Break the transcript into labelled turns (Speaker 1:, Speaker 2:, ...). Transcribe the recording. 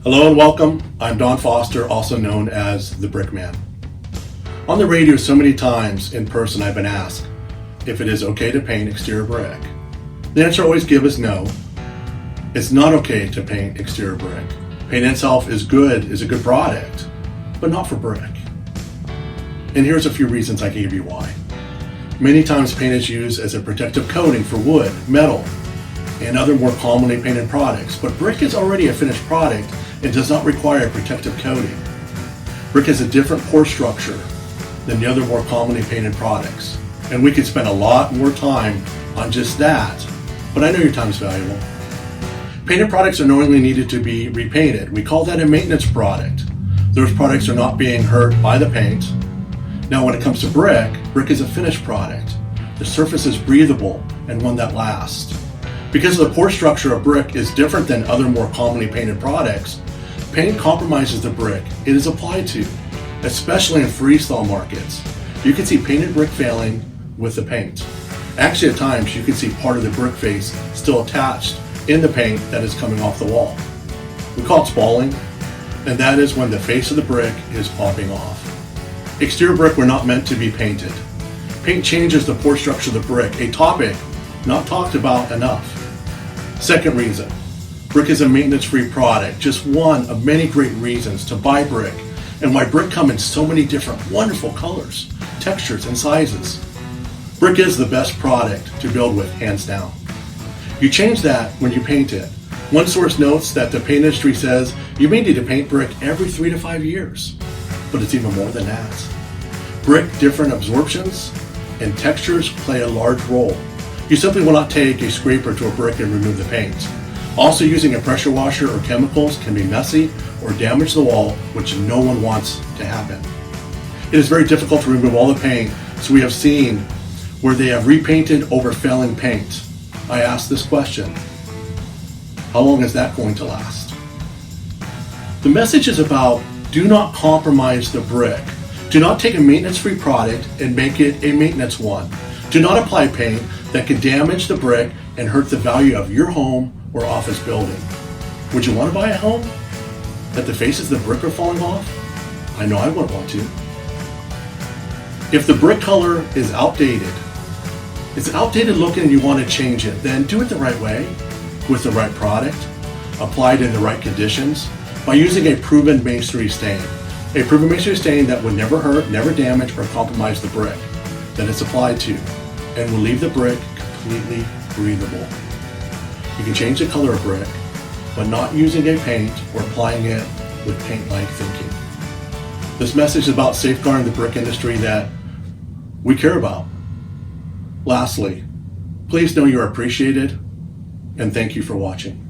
Speaker 1: Hello and welcome. I'm Don Foster, also known as the Brickman. On the radio so many times in person I've been asked if it is okay to paint exterior brick. The answer I always give is no. It's not okay to paint exterior brick. Paint itself is a good product, but not for brick. And here's a few reasons I can give you why. Many times paint is used as a protective coating for wood, metal, and other more commonly painted products, but brick is already a finished product and does not require a protective coating. Brick has a different pore structure than the other more commonly painted products, and we could spend a lot more time on just that, but I know your time is valuable. Painted products are normally needed to be repainted. We call that a maintenance product. Those products are not being hurt by the paint. Now when it comes to brick is a finished product. The surface is breathable and one that lasts. Because the pore structure of brick is different than other more commonly painted products, paint compromises the brick it is applied to, especially in freeze-thaw markets. You can see painted brick failing with the paint. Actually, at times, you can see part of the brick face still attached in the paint that is coming off the wall. We call it spalling, and that is when the face of the brick is popping off. Exterior brick were not meant to be painted. Paint changes the pore structure of the brick, a topic not talked about enough. Second reason, brick is a maintenance-free product, just one of many great reasons to buy brick and why brick come in so many different wonderful colors, textures, and sizes. Brick is the best product to build with, hands down. You change that when you paint it. One source notes that the paint industry says you may need to paint brick every 3 to 5 years, but it's even more than that. Brick different absorptions and textures play a large role. You simply will not take a scraper to a brick and remove the paint. Also, using a pressure washer or chemicals can be messy or damage the wall, which no one wants to happen. It is very difficult to remove all the paint, so we have seen where they have repainted over failing paint. I ask this question: how long is that going to last? The message is about do not compromise the brick. Do not take a maintenance-free product and make it a maintenance one. Do not apply paint that can damage the brick and hurt the value of your home or office building. Would you want to buy a home that the faces of the brick are falling off? I know I would want to. If the brick color is outdated, it's outdated looking and you want to change it, then do it the right way, with the right product, applied in the right conditions, by using a proven masonry stain. A proven masonry stain that would never hurt, never damage, or compromise the brick that it's applied to, and will leave the brick completely breathable. You can change the color of brick, but not using a paint or applying it with paint-like thinking. This message is about safeguarding the brick industry that we care about. Lastly, please know you're appreciated, and thank you for watching.